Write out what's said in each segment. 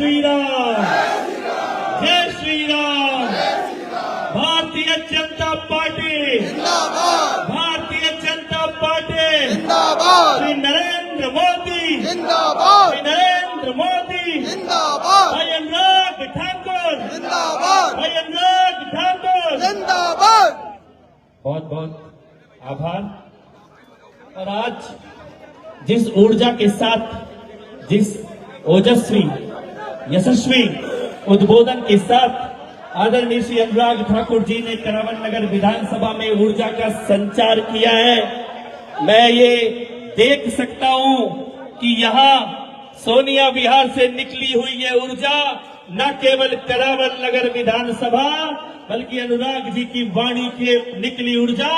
श्री राम, जय श्री राम। भारतीय जनता पार्टी जिंदाबाद, भारतीय जनता पार्टी जिंदाबाद, श्री नरेंद्र मोदी, जिंदाबाद, श्री नरेंद्र मोदी, जिंदाबाद, भाई अनुराग ठाकुर, जिंदाबाद, भाई अनुराग ठाकुर। जिंदाबाद। बहुत बहुत आभार। और आज जिस ऊर्जा के साथ, जिस ओजस्वी यशस्वी उद्बोधन के साथ आदरणीय श्री अनुराग ठाकुर जी ने करावन नगर विधानसभा में ऊर्जा का संचार किया है, मैं ये देख सकता हूं कि यहाँ सोनिया विहार से निकली हुई ये ऊर्जा न केवल करावन नगर विधानसभा बल्कि अनुराग जी की वाणी के निकली ऊर्जा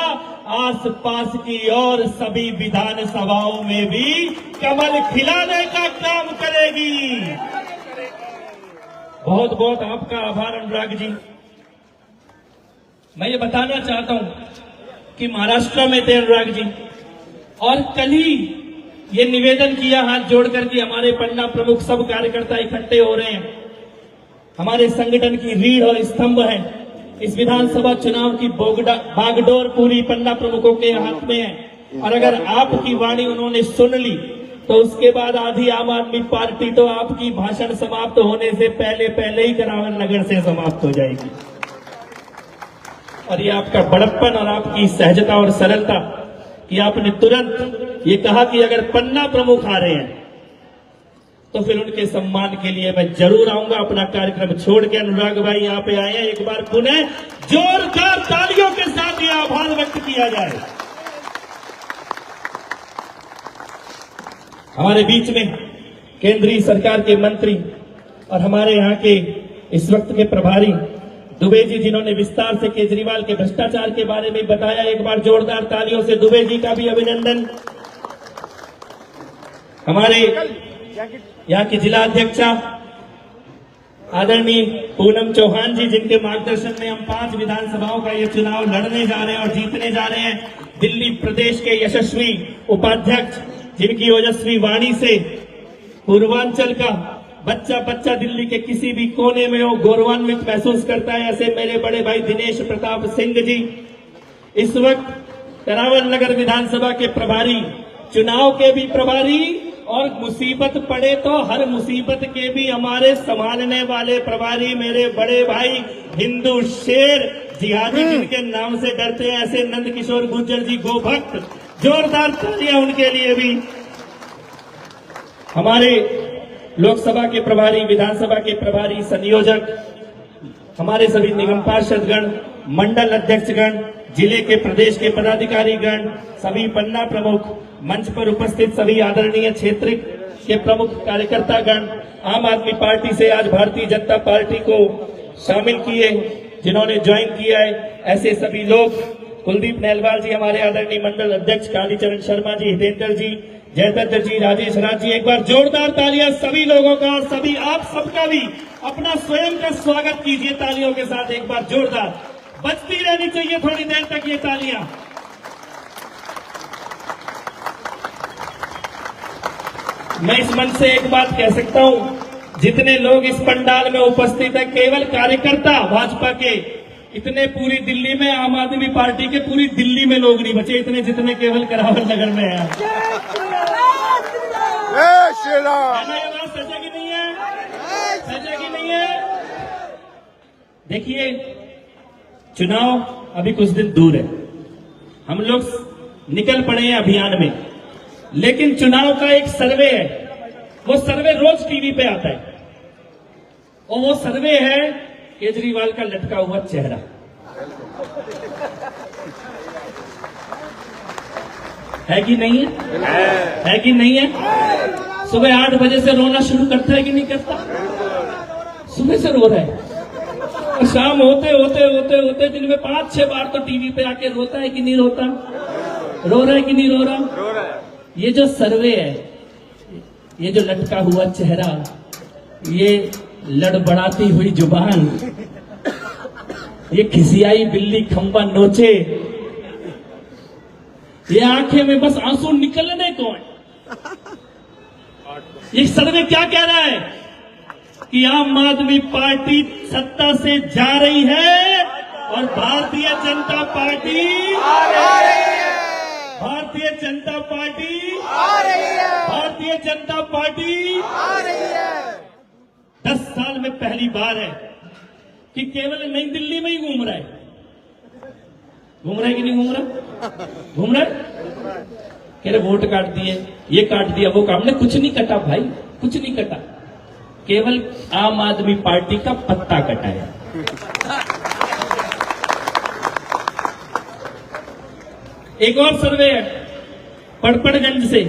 आसपास की और सभी विधानसभाओं में भी कमल खिलाने का काम करेगी। बहुत बहुत आपका आभार अनुराग जी। मैं ये बताना चाहता हूं कि महाराष्ट्र में थे अनुराग जी और कल ही ये निवेदन किया हाथ जोड़कर कि हमारे पन्ना प्रमुख सब कार्यकर्ता इकट्ठे हो रहे हैं, हमारे संगठन की रीढ़ और स्तंभ है। इस विधानसभा चुनाव की बागडोर पूरी पन्ना प्रमुखों के हाथ में है और अगर आपकी वाणी उन्होंने सुन ली तो उसके बाद आधी आम आदमी पार्टी तो आपकी भाषण समाप्त होने से पहले पहले ही करावन नगर से समाप्त हो जाएगी। और ये आपका बड़प्पन और आपकी सहजता और सरलता कि आपने तुरंत ये कहा कि अगर पन्ना प्रमुख आ रहे हैं तो फिर उनके सम्मान के लिए मैं जरूर आऊंगा। अपना कार्यक्रम छोड़ के अनुराग भाई यहाँ पे आए हैं, एक बार पुनः जोरदार तालियों के साथ ये आभार व्यक्त किया जाए। हमारे बीच में केंद्रीय सरकार के मंत्री और हमारे यहाँ के इस वक्त के प्रभारी दुबे जी, जिन्होंने विस्तार से केजरीवाल के भ्रष्टाचार के बारे में बताया, एक बार जोरदार तालियों से दुबे जी का भी अभिनंदन। हमारे यहाँ की जिला अध्यक्षा आदरणीय पूनम चौहान जी, जिनके मार्गदर्शन में हम 5 विधानसभाओं का ये चुनाव लड़ने जा रहे हैं और जीतने जा रहे हैं। दिल्ली प्रदेश के यशस्वी उपाध्यक्ष, जिनकी ओजस्वी वाणी से पूर्वांचल का बच्चा बच्चा दिल्ली के किसी भी कोने में हो गौरवान्वित महसूस करता है, ऐसे मेरे बड़े भाई दिनेश प्रताप सिंह जी। इस वक्त करावन नगर विधानसभा के प्रभारी, चुनाव के भी प्रभारी और मुसीबत पड़े तो हर मुसीबत के भी हमारे संभालने वाले प्रभारी, मेरे बड़े भाई हिंदू शेर जिहादी, जिनके नाम से डरते हैं ऐसे नंद किशोर गुर्जर जी गोभक्त, जोरदार तालियां उनके लिए भी। हमारे लोकसभा के प्रभारी, विधानसभा के प्रभारी, संयोजक, हमारे सभी निगम पार्षदगण, मंडल अध्यक्षगण, जिले के प्रदेश के पदाधिकारीगण, सभी पन्ना प्रमुख, मंच पर उपस्थित सभी आदरणीय क्षेत्र के प्रमुख कार्यकर्तागण, आम आदमी पार्टी से आज भारतीय जनता पार्टी को शामिल किए, जिन्होंने ज्वाइन किया है, ऐसे सभी लोग, कुलदीप नहलवाल जी, हमारे आदरणीय मंडल अध्यक्ष, कालीचरण शर्मा जी, हितेंद्र जी, जयदत्त जी, राजेश राज जी, एक बार जोरदार तालियां सभी लोगों का और सभी आप सबका भी अपना स्वयं का स्वागत कीजिए तालियों के साथ। एक बार जोरदार बजती रहनी चाहिए थोड़ी देर तक ये तालियां। मैं इस मंच से एक बात कह सकता हूं, जितने लोग इस पंडाल में उपस्थित हैं केवल कार्यकर्ता भाजपा के, इतने पूरी दिल्ली में आम आदमी पार्टी के पूरी दिल्ली में लोग नहीं बचे इतने जितने केवल करावन नगर में हैं। श्री राम। है ना, ये बात सच है कि नहीं है? सच है कि नहीं है? देखिए, चुनाव अभी कुछ दिन दूर है, हम लोग निकल पड़े हैं अभियान में, लेकिन चुनाव का एक सर्वे है, वो सर्वे रोज टीवी पे आता है और वो सर्वे है केजरीवाल का लटका हुआ चेहरा। है कि नहीं है? है कि नहीं है? सुबह 8 बजे से रोना शुरू करता है कि नहीं करता? सुबह से रो रहा है और शाम होते होते होते होते दिन में 5-6 बार तो टीवी पे आके रोता है कि नहीं रोता? रो रहा है कि नहीं रो रहा? ये जो सर्वे है, ये जो लटका हुआ चेहरा, ये लड़बड़ाती हुई जुबान, ये खिसियाई बिल्ली खंबा नोचे, ये आंखें में बस आंसू निकलने को है। ये सर्वे क्या कह रहा है कि आम आदमी पार्टी सत्ता से जा रही है और Bharatiya Janata party Bharatiya Janata party Bharatiya Janata party 10 साल में पहली बार है कि केवल नई दिल्ली में ही घूम रहा है कि नहीं घूम रहा कह रहे वोट काट दिए, ये काट दिया, वो काट, हमने कुछ नहीं कटा भाई, कुछ नहीं कटा, केवल आम आदमी पार्टी का पत्ता कटा है। एक और सर्वे है पड़पड़गंज से,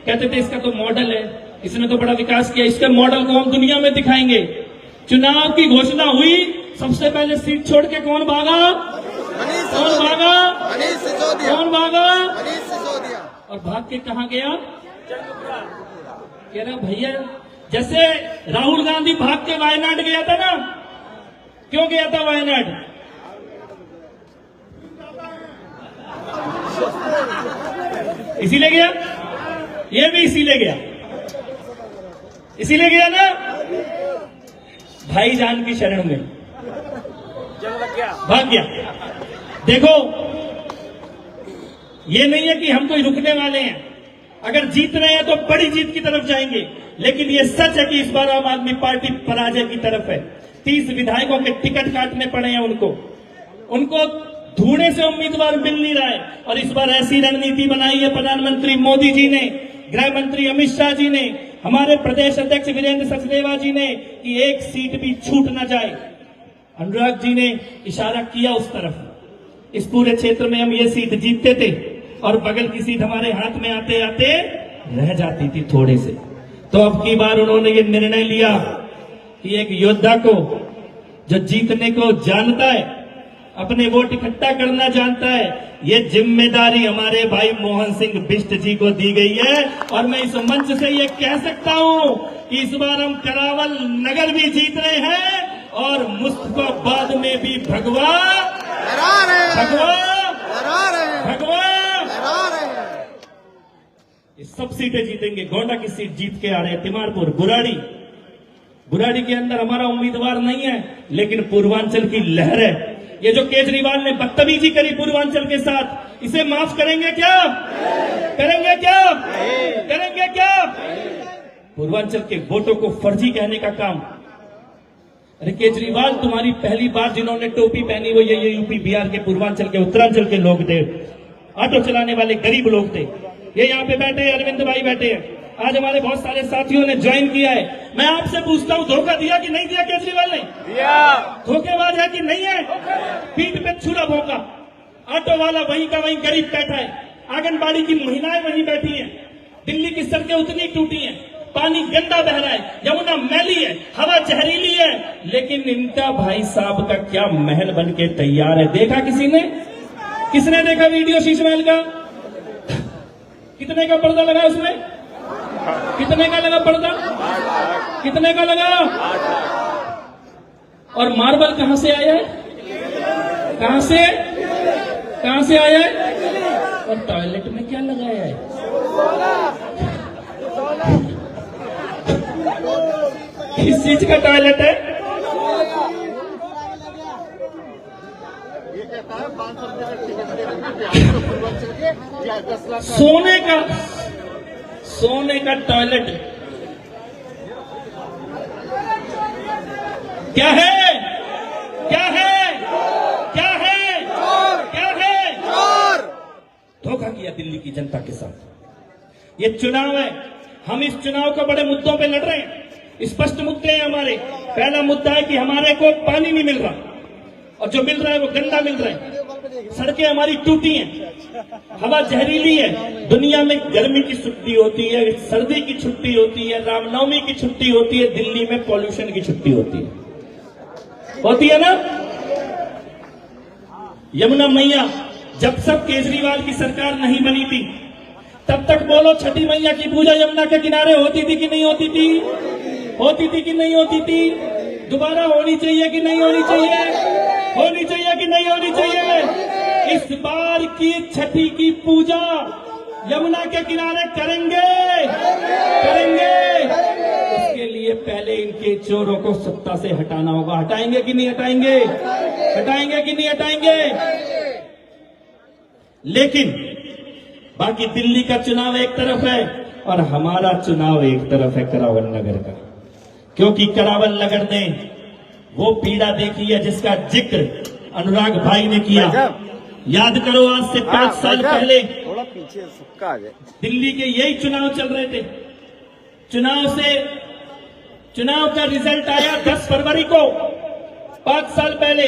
कहते थे इसका तो मॉडल है, इसने तो बड़ा विकास किया, इसके मॉडल को हम दुनिया में दिखाएंगे। चुनाव की घोषणा हुई, सबसे पहले सीट छोड़ के कौन भागा? कौन भागा? कौन भागा? और भाग के कहां गया? कह रहा भैया, जैसे राहुल गांधी भाग के वायनाड गया था ना, क्यों गया था वायनाड? इसीलिए गया, ये भी इसीलिए गया, इसीलिए गया ना, भाईजान की शरण में भाग गया। देखो, ये नहीं है कि हम कोई रुकने वाले हैं, अगर जीत रहे हैं तो बड़ी जीत की तरफ जाएंगे, लेकिन ये सच है कि इस बार आम आदमी पार्टी पराजय की तरफ है। 30 विधायकों के टिकट काटने पड़े हैं उनको ढूंढने से उम्मीदवार मिल नहीं रहा है, और इस बार ऐसी रणनीति बनाई है प्रधानमंत्री मोदी जी ने, गृह मंत्री अमित शाह जी ने, हमारे प्रदेश अध्यक्ष वीरेंद्र सचदेवा जी ने, कि एक सीट भी छूट न जाए। अनुराग जी ने इशारा किया उस तरफ, इस पूरे क्षेत्र में हम ये सीट जीतते थे और बगल की सीट हमारे हाथ में आते आते रह जाती थी थोड़े से। तो अब की बार उन्होंने ये निर्णय लिया कि एक योद्धा को, जो जीतने को जानता है, अपने वोट इकट्ठा करना जानता है, ये जिम्मेदारी हमारे भाई मोहन सिंह बिष्ट जी को दी गई है। और मैं इस मंच से ये कह सकता हूं कि इस बार हम करावल नगर भी जीत रहे हैं और मुस्तफाबाद में भी भगवा ये सब सीटें जीतेंगे। गोंडा की सीट जीत के आ रहे हैं, तिमारपुर, बुराड़ी के अंदर हमारा उम्मीदवार नहीं है, लेकिन पूर्वांचल की लहर है। ये जो केजरीवाल ने बदतमीजी करी पूर्वांचल के साथ, इसे माफ करेंगे क्या? करेंगे क्या? करेंगे क्या? पूर्वांचल के वोटों को फर्जी कहने का काम। अरे केजरीवाल, तुम्हारी पहली बार जिन्होंने टोपी पहनी वो ये यूपी बिहार के, पूर्वांचल के, उत्तरांचल के लोग थे, ऑटो चलाने वाले गरीब लोग थे। ये यहाँ पे बैठे अरविंद भाई बैठे हैं, आज हमारे बहुत सारे साथियों ने ज्वाइन किया है। मैं आपसे पूछता हूँ, धोखा दिया कि नहीं दिया केजरीवाल ने? दिया। धोखेबाज है कि नहीं है? पीठ पे छुरा भोंका, ऑटो वाला वहीं का वहीं गरीब बैठा है, आंगनबाड़ी की महिलाएं वहीं बैठी हैं, दिल्ली की सड़कें उतनी टूटी हैं, पानी गंदा बह रहा है, यमुना मैली है, हवा जहरीली है, लेकिन इनका भाई साहब का क्या महल बन के तैयार है। देखा किसी ने? किसने देखा वीडियो शीश महल का? कितने का पर्दा लगा उसमें? कितने का लगा पर्दा? कितने का लगा? और मार्बल कहां से आया है? कहां से आया है? और टॉयलेट में क्या लगाया है? किस चीज का टॉयलेट है? सोने का टॉयलेट क्या है? क्या है? क्या है? क्या है? धोखा किया दिल्ली की जनता के साथ। ये चुनाव है, हम इस चुनाव को बड़े मुद्दों पे लड़ रहे हैं। स्पष्ट मुद्दे हैं हमारे। पहला मुद्दा है कि हमारे को पानी नहीं मिल रहा, और जो मिल रहा है वो गंदा मिल रहा है। सड़कें हमारी टूटी हैं, हवा जहरीली है। दुनिया में गर्मी की छुट्टी होती है, सर्दी की छुट्टी होती है, रामनवमी की छुट्टी होती है, दिल्ली में पॉल्यूशन की छुट्टी होती है ना? यमुना मैया, जब तक केजरीवाल की सरकार नहीं बनी थी, तब तक बोलो छठी मैया की पूजा यमुना के किनारे होती थी कि नहीं होती थी? होती थी कि नहीं होती थी? दोबारा होनी चाहिए कि नहीं होनी चाहिए? होनी चाहिए कि नहीं होनी चाहिए? इस बार की छठी की पूजा यमुना के किनारे करेंगे। उसके लिए पहले इनके चोरों को सत्ता से हटाना होगा। हटाएंगे कि नहीं हटाएंगे? हटाएंगे कि नहीं हटाएंगे? लेकिन बाकी दिल्ली का चुनाव एक तरफ है और हमारा चुनाव एक तरफ है करावल नगर का, क्योंकि करावल नगर ने वो पीड़ा देखी है जिसका जिक्र अनुराग भाई ने किया। याद करो, आज से 5 साल पहले थोड़ा पीछे सुक्का आ जाए। दिल्ली के यही चुनाव चल रहे थे। चुनाव का रिजल्ट आया 10 फरवरी को, 5 साल पहले।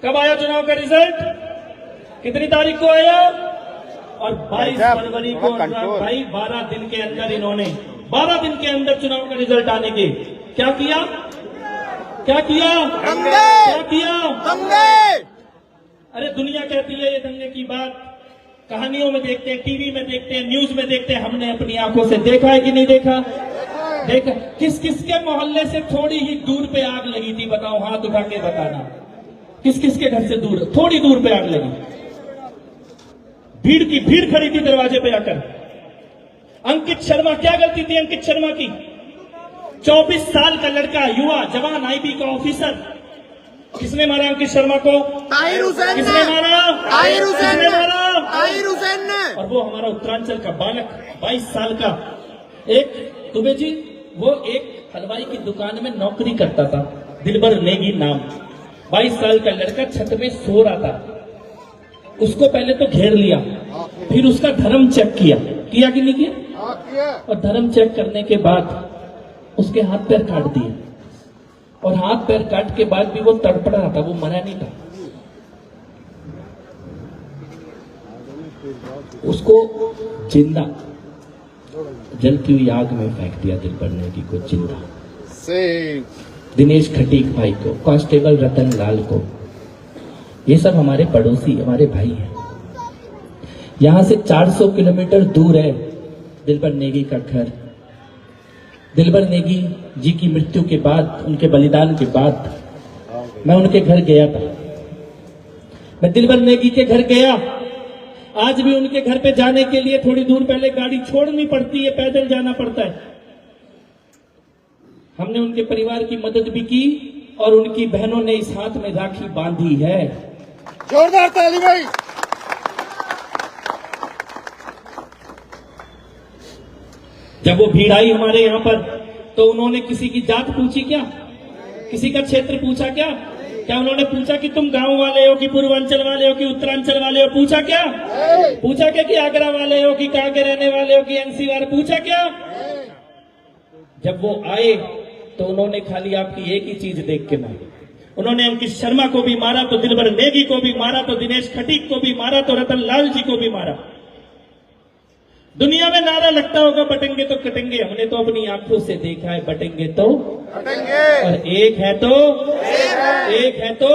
कब आया चुनाव का रिजल्ट? कितनी तारीख को आया? और 22 फरवरी को अनुराग भाई 12 दिन के अंदर इन्होंने 12 दिन के अंदर चुनाव का रिजल्ट आने के क्या किया? क्या किया? क्या किया? अरे दुनिया कहती है ये दंगे की बात, कहानियों में देखते हैं, टीवी में देखते हैं, न्यूज में देखते हैं। हमने अपनी आंखों से देखा है कि नहीं देखा? देखा। किस किस के मोहल्ले से थोड़ी ही दूर पे आग लगी थी? बताओ, हाथ उठा के बताना। किस किस के घर से दूर, थोड़ी दूर पे आग लगी? भीड़ की भीड़ खड़ी थी दरवाजे पे आकर। अंकित शर्मा, क्या गलती थी अंकित शर्मा की? 24 साल का लड़का, युवा जवान, आईबी का ऑफिसर। किसने मारा अंकित शर्मा को? ताहिर हुसैन ने। किसने मारा? ताहिर हुसैन किसने ने। मारा? ताहिर हुसैन ने। और वो हमारा उत्तरांचल का बालक, 22 साल का एक दुबे जी, वो एक हलवाई की दुकान में नौकरी करता था, दिलबर नेगी नाम। 22 साल का लड़का छत में सो रहा था। उसको पहले तो घेर लिया, फिर उसका धर्म चेक किया कि नहीं किया? और धर्म चेक करने के बाद उसके हाथ पैर काट दिए। और हाथ पैर काट के बाद भी वो तड़पड़ रहा था, वो मरा नहीं था। उसको जिंदा जलती हुई आग में फेंक दिया दिलबर नेगी को, जिंदा। दिनेश खटीक भाई को, कांस्टेबल रतन लाल को। ये सब हमारे पड़ोसी, हमारे भाई हैं। यहां से 400 किलोमीटर दूर है दिलबर नेगी का घर। दिलबर नेगी जी की मृत्यु के बाद, उनके बलिदान के बाद मैं उनके घर गया था। मैं दिलबर नेगी के घर गया। आज भी उनके घर पे जाने के लिए थोड़ी दूर पहले गाड़ी छोड़नी पड़ती है, पैदल जाना पड़ता है। हमने उनके परिवार की मदद भी की और उनकी बहनों ने इस हाथ में राखी बांधी है। जोरदार ताली भाई। जब वो भीड़ आई हमारे यहाँ पर तो उन्होंने किसी की जात पूछी क्या? किसी का क्षेत्र पूछा क्या? क्या उन्होंने पूछा कि तुम गांव वाले हो कि पूर्वांचल वाले हो कि उत्तरांचल वाले हो? पूछा क्या? पूछा क्या कि आगरा वाले हो कि कहां के रहने वाले हो कि एनसी वाले? पूछा क्या? जब वो आए तो उन्होंने खाली आपकी एक ही चीज देख के मारी। उन्होंने अंकित शर्मा को भी मारा, तो दिलबर नेगी को भी मारा, तो दिनेश खटीक को भी मारा, तो रतन लाल जी को भी मारा। दुनिया में नारा लगता होगा बटेंगे तो कटेंगे, हमने तो अपनी आंखों से देखा है बटेंगे तो कटेंगे। और एक है तो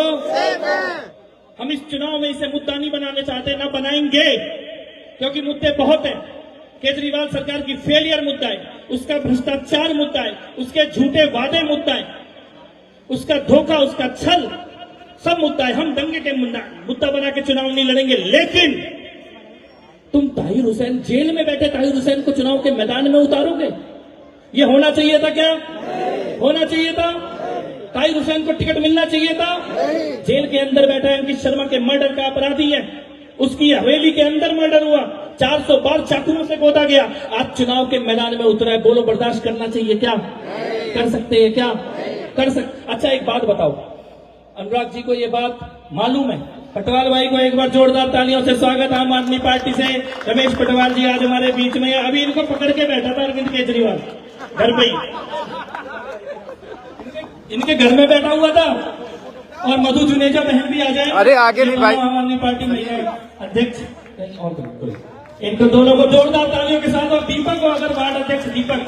हम इस चुनाव में इसे मुद्दा नहीं बनाने चाहते, ना बनाएंगे, क्योंकि मुद्दे बहुत हैं। केजरीवाल सरकार की फेलियर मुद्दा है, उसका भ्रष्टाचार मुद्दा है, उसके झूठे वादे मुद्दा है, उसका धोखा, उसका छल, सब मुद्दा है। हम दंगे के मुद्दा बना के चुनाव नहीं लड़ेंगे। लेकिन तुम ताहिर हुसैन, जेल में बैठे ताहिर हुसैन को चुनाव के मैदान में उतारोगे? ये होना चाहिए था क्या? होना चाहिए था? ताहिर हुसैन को टिकट मिलना चाहिए था? जेल के अंदर बैठा है, अंकित शर्मा के मर्डर का अपराधी है, उसकी हवेली के अंदर मर्डर हुआ, 400 बार चाकुओं से गोदा गया, आज चुनाव के मैदान में उतरा है। बोलो, बर्दाश्त करना चाहिए क्या? कर सकते हैं क्या? कर सकते। अच्छा एक बात बताओ, अनुराग जी को ये बात मालूम है? पटवाल भाई को एक बार जोरदार तालियों से स्वागत। आम आदमी पार्टी से रमेश पटवाल जी आज हमारे बीच में है। अभी इनको पकड़ के बैठा था अरविंद केजरीवाल घर पे ही, इनके घर में बैठा हुआ था। और मधु जुनेजा बहन भी आ जाए। अरे आगे नहीं भाई। आम आदमी पार्टी महिला अध्यक्ष और इनको दोनों को जोरदार तालियों के साथ। और दीपक को, अगर वार्ड अध्यक्ष दीपक,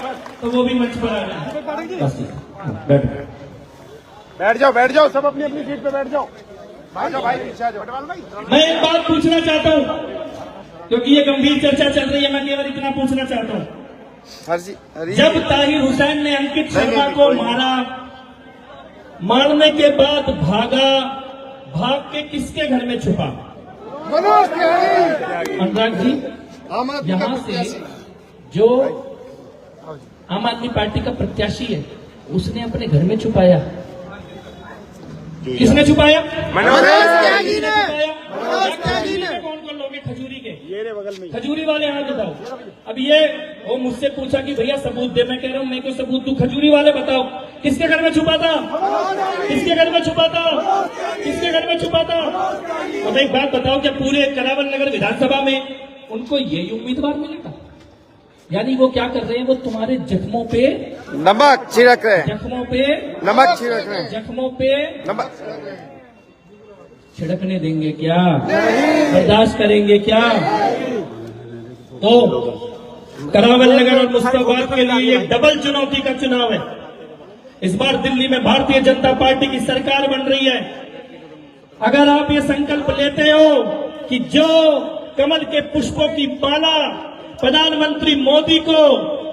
तो वो भी मंच पर आ रहे हैं। बैठ जाओ सब अपनी अपनी सीट पे बैठ जाओ। भाई पीछे आ जाओ। मैं एक बात पूछना चाहता हूं, क्योंकि ये गंभीर चर्चा चल रही है। मैं केवल इतना पूछना चाहता हूं, जब ताहिर हुसैन ने अंकित शर्मा को मारा, मारने के बाद भाग के किसके घर में छुपा? मनोज तिवारी। अनुराग जी, यहाँ से जो आम आदमी पार्टी का प्रत्याशी है, उसने अपने घर में छुपाया। किसने छुपाया? मनोज त्यागी ने। कौन कौन लोग हैं खजूरी के? ये रे बगल में। खजूरी वाले हाथ बताओ। अब ये वो मुझसे पूछा कि भैया सबूत दे, मैं कह रहा हूं मेरे को सबूत दू। खजूरी वाले बताओ किसके घर में छुपा था? किसके घर में छुपा था? किसके घर में छुपा था? तो एक बात बताओ, क्या पूरे करावल नगर विधानसभा में उनको यही उम्मीदवार मिलेगा? यानी वो क्या कर रहे हैं, वो तुम्हारे जख्मों पे नमक छिड़क रहे हैं, जख्मों पे नमक छिड़क रहे हैं, जख्मों पे नमक छिड़कने देंगे क्या? बर्दाश्त करेंगे क्या? तो करावल नगर और मुस्तफाबाद के लिए ये डबल चुनौती का चुनाव है। इस बार दिल्ली में भारतीय जनता पार्टी की सरकार बन रही है। अगर आप ये संकल्प लेते हो कि जो कमल के पुष्पों की माला प्रधानमंत्री मोदी को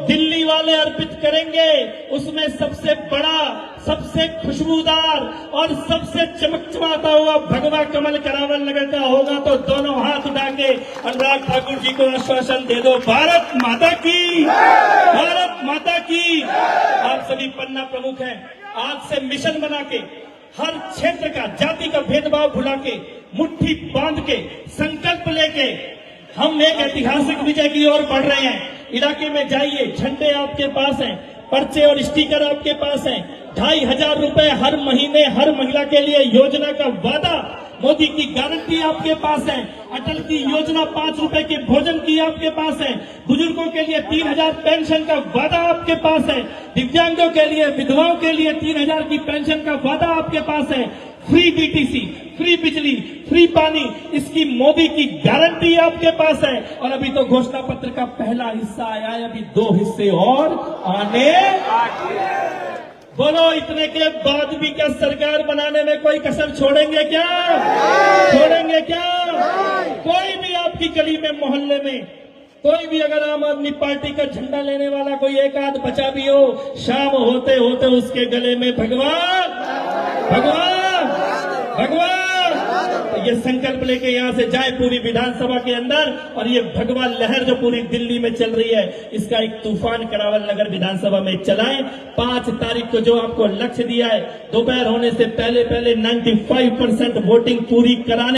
दिल्ली वाले अर्पित करेंगे, उसमें सबसे बड़ा, सबसे खुशबूदार और सबसे चमकचमाता हुआ भगवा कमल करावल नगर का होगा, तो दोनों हाथ उठा के अनुराग ठाकुर जी को आश्वासन दे दो, भारत माता की, भारत माता की। आप सभी पन्ना प्रमुख हैं, आज से मिशन बना के हर क्षेत्र का जाति का भेदभाव भुला के, मुट्ठी बांध के, संकल्प लेके हम एक ऐतिहासिक विजय की ओर बढ़ रहे हैं। इलाके में जाइए, झंडे आपके पास हैं, पर्चे और स्टिकर आपके पास हैं, 2500 रुपए हर महीने हर महिला के लिए योजना का वादा, मोदी की गारंटी आपके पास है, अटल की योजना 5 रुपए के भोजन की आपके पास है, बुजुर्गों के लिए 3000 पेंशन का वादा आपके पास है, दिव्यांगों के लिए, विधवाओं के लिए 3000 की पेंशन का वादा आपके पास है, फ्री डीटीसी, फ्री बिजली, फ्री पानी, इसकी मोदी की गारंटी आपके पास है। और अभी तो घोषणा पत्र का पहला हिस्सा आया है, अभी 2 हिस्से और आने। बोलो, इतने के बाद भी क्या सरकार बनाने में कोई कसर छोड़ेंगे क्या? छोड़ेंगे क्या? कोई भी आपकी गली में, मोहल्ले में कोई भी अगर आम आदमी पार्टी का झंडा लेने वाला कोई एक आध बचा भी हो, शाम होते होते उसके गले में भगवान भगवान भगवान, तो ये संकल्प लेके यहां से जाए पूरी विधानसभा के अंदर, और ये भगवा लहर जो पूरी दिल्ली में चल रही है, इसका एक तूफान करावल नगर विधानसभा में चलाएं। 5 तारीख को जो आपको लक्ष्य दिया है, दोपहर होने से पहले 95% वोटिंग पूरी कराने